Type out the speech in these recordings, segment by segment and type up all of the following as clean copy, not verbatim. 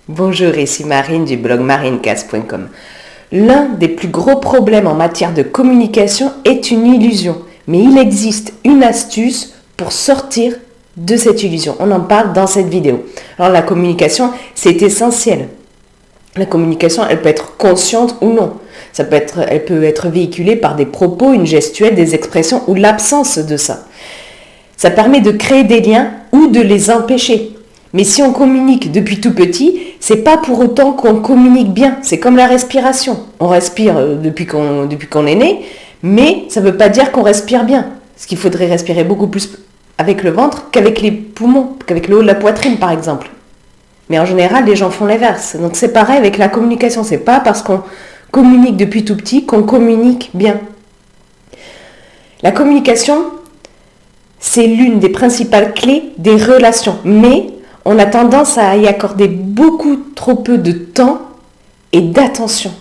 Bonjour, ici Marine du blog marinecast.com. L'un des plus gros problèmes en matière de communication est une illusion, mais il existe une astuce pour sortir de cette illusion. On en parle dans cette vidéo. Alors la communication, c'est essentiel. La communication, elle peut être consciente ou non. Elle peut être véhiculée par des propos, une gestuelle, des expressions ou l'absence de ça. Ça permet de créer des liens ou de les empêcher. Mais si on communique depuis tout petit, c'est pas pour autant qu'on communique bien. C'est comme la respiration. On respire depuis qu'on est né, mais ça ne veut pas dire qu'on respire bien. Parce qu'il faudrait respirer beaucoup plus avec le ventre qu'avec les poumons, qu'avec le haut de la poitrine par exemple. Mais en général, les gens font l'inverse. Donc c'est pareil avec la communication. C'est pas parce qu'on communique depuis tout petit qu'on communique bien. La communication, c'est l'une des principales clés des relations. Mais on a tendance à y accorder beaucoup trop peu de temps et d'attention.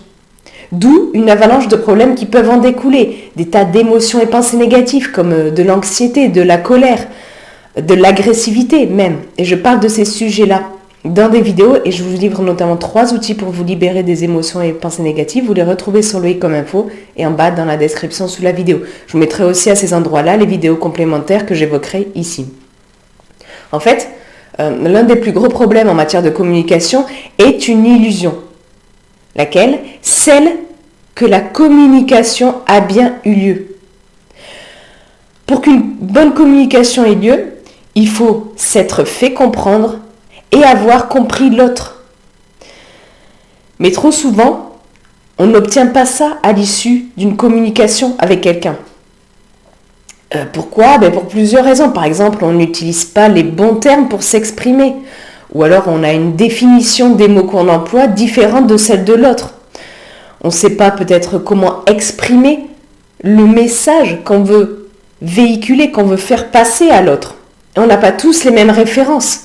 D'où une avalanche de problèmes qui peuvent en découler. Des tas d'émotions et pensées négatives comme de l'anxiété, de la colère, de l'agressivité même. Et je parle de ces sujets-là dans des vidéos et je vous livre notamment 3 outils pour vous libérer des émotions et pensées négatives. Vous les retrouvez sur le i comme info et en bas dans la description sous la vidéo. Je vous mettrai aussi à ces endroits-là les vidéos complémentaires que j'évoquerai ici. En fait, l'un des plus gros problèmes en matière de communication est une illusion. Laquelle? Celle que la communication a bien eu lieu. Pour qu'une bonne communication ait lieu, il faut s'être fait comprendre et avoir compris l'autre. Mais trop souvent, on n'obtient pas ça à l'issue d'une communication avec quelqu'un. Pourquoi? Pour plusieurs raisons. Par exemple, on n'utilise pas les bons termes pour s'exprimer. Ou alors on a une définition des mots qu'on emploie différente de celle de l'autre. On ne sait pas peut-être comment exprimer le message qu'on veut véhiculer, qu'on veut faire passer à l'autre. Et on n'a pas tous les mêmes références.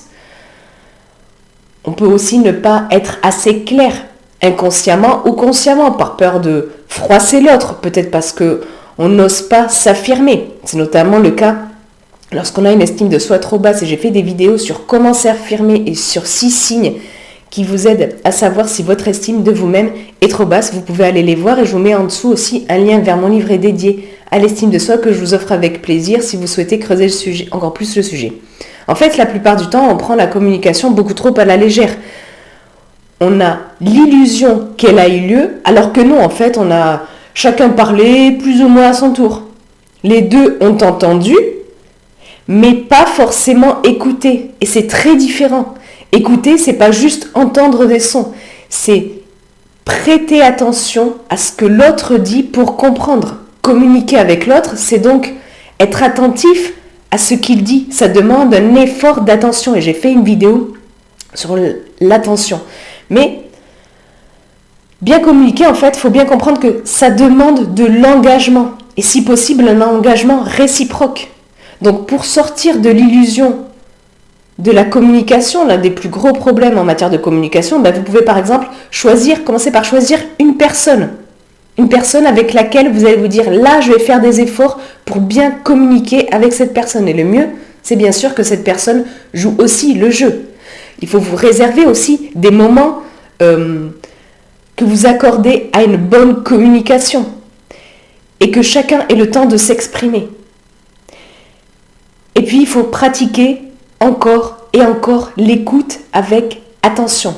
On peut aussi ne pas être assez clair, inconsciemment ou consciemment, par peur de froisser l'autre, peut-être parce qu'on n'ose pas s'affirmer. C'est notamment le cas lorsqu'on a une estime de soi trop basse. Et j'ai fait des vidéos sur comment s'affirmer et sur 6 signes qui vous aident à savoir si votre estime de vous-même est trop basse. Vous pouvez aller les voir et je vous mets en dessous aussi un lien vers mon livret dédié à l'estime de soi que je vous offre avec plaisir si vous souhaitez creuser encore plus le sujet. En fait, la plupart du temps, on prend la communication beaucoup trop à la légère. On a l'illusion qu'elle a eu lieu, alors que non, en fait, on a chacun parlé plus ou moins à son tour. Les deux ont entendu, mais pas forcément écouté. Et c'est très différent. Écouter, c'est pas juste entendre des sons, c'est prêter attention à ce que l'autre dit pour comprendre. Communiquer avec l'autre, c'est donc être attentif à ce qu'il dit. Ça demande un effort d'attention. Et j'ai fait une vidéo sur l'attention. Mais bien communiquer, en fait, il faut bien comprendre que ça demande de l'engagement. Et si possible, un engagement réciproque. Donc pour sortir de l'illusion de la communication, l'un des plus gros problèmes en matière de communication, vous pouvez par exemple commencer par choisir une personne. Une personne avec laquelle vous allez vous dire, là je vais faire des efforts pour bien communiquer avec cette personne. Et le mieux, c'est bien sûr que cette personne joue aussi le jeu. Il faut vous réserver aussi des moments que vous accordez à une bonne communication. Et que chacun ait le temps de s'exprimer. Et puis il faut pratiquer encore et encore l'écoute avec attention.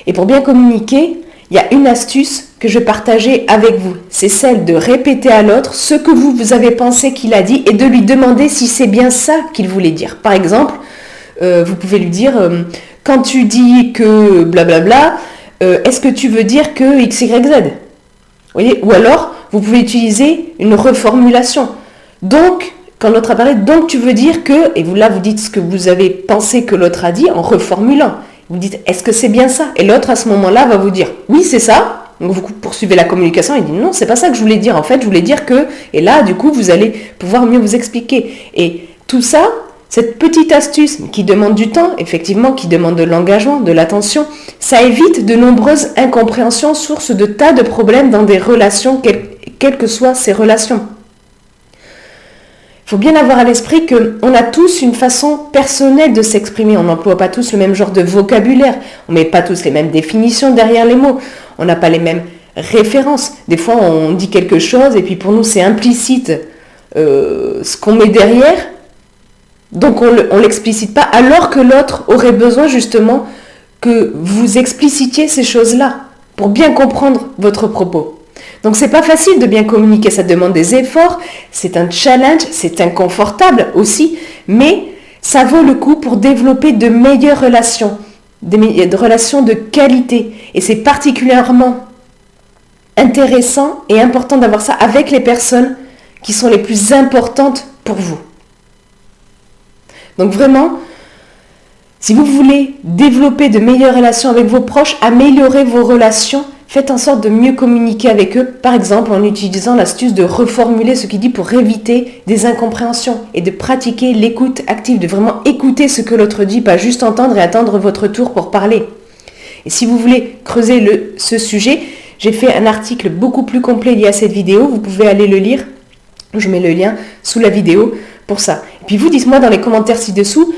Et pour bien communiquer, il y a une astuce que je vais partager avec vous. C'est celle de répéter à l'autre ce que vous avez pensé qu'il a dit et de lui demander si c'est bien ça qu'il voulait dire. Par exemple, vous pouvez lui dire quand tu dis que blablabla, est-ce que tu veux dire que x, y, z? Vous voyez? Ou alors, vous pouvez utiliser une reformulation. Donc, quand l'autre a parlé, donc tu veux dire que, et vous là vous dites ce que vous avez pensé que l'autre a dit en reformulant. Vous dites, est-ce que c'est bien ça? Et l'autre à ce moment-là va vous dire, oui c'est ça. Donc vous poursuivez la communication et dit, non c'est pas ça que je voulais dire. En fait je voulais dire que, et là du coup vous allez pouvoir mieux vous expliquer. Et tout ça, cette petite astuce qui demande du temps, effectivement qui demande de l'engagement, de l'attention, ça évite de nombreuses incompréhensions, source de tas de problèmes dans des relations, quelles que soient ces relations. Il faut bien avoir à l'esprit qu'on a tous une façon personnelle de s'exprimer. On n'emploie pas tous le même genre de vocabulaire. On ne met pas tous les mêmes définitions derrière les mots. On n'a pas les mêmes références. Des fois, on dit quelque chose et puis pour nous, c'est implicite ce qu'on met derrière. Donc, on ne l'explicite pas, alors que l'autre aurait besoin justement que vous explicitiez ces choses-là pour bien comprendre votre propos. Donc c'est pas facile de bien communiquer, ça demande des efforts, c'est un challenge, c'est inconfortable aussi, mais ça vaut le coup pour développer de meilleures relations, de relations de qualité. Et c'est particulièrement intéressant et important d'avoir ça avec les personnes qui sont les plus importantes pour vous. Donc vraiment, si vous voulez développer de meilleures relations avec vos proches, améliorer vos relations, faites en sorte de mieux communiquer avec eux, par exemple en utilisant l'astuce de reformuler ce qu'il dit pour éviter des incompréhensions et de pratiquer l'écoute active, de vraiment écouter ce que l'autre dit, pas juste entendre et attendre votre tour pour parler. Et si vous voulez creuser ce sujet, j'ai fait un article beaucoup plus complet lié à cette vidéo, vous pouvez aller le lire, je mets le lien sous la vidéo pour ça. Et puis vous, dites-moi dans les commentaires ci-dessous,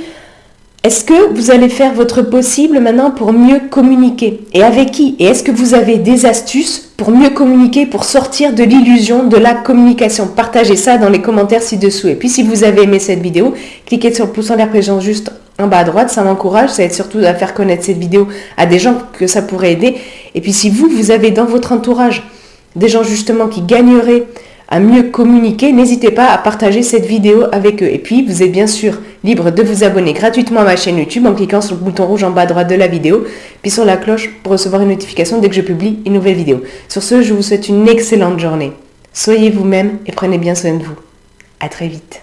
est-ce que vous allez faire votre possible maintenant pour mieux communiquer? Et avec qui? Et est-ce que vous avez des astuces pour mieux communiquer, pour sortir de l'illusion de la communication? Partagez ça dans les commentaires ci-dessous. Et puis si vous avez aimé cette vidéo, cliquez sur le pouce en l'air présent juste en bas à droite, ça m'encourage, ça aide surtout à faire connaître cette vidéo à des gens que ça pourrait aider. Et puis si vous avez dans votre entourage des gens justement qui gagneraient à mieux communiquer, n'hésitez pas à partager cette vidéo avec eux. Et puis, vous êtes bien sûr libre de vous abonner gratuitement à ma chaîne YouTube en cliquant sur le bouton rouge en bas à droite de la vidéo, puis sur la cloche pour recevoir une notification dès que je publie une nouvelle vidéo. Sur ce, je vous souhaite une excellente journée. Soyez vous-même et prenez bien soin de vous. À très vite.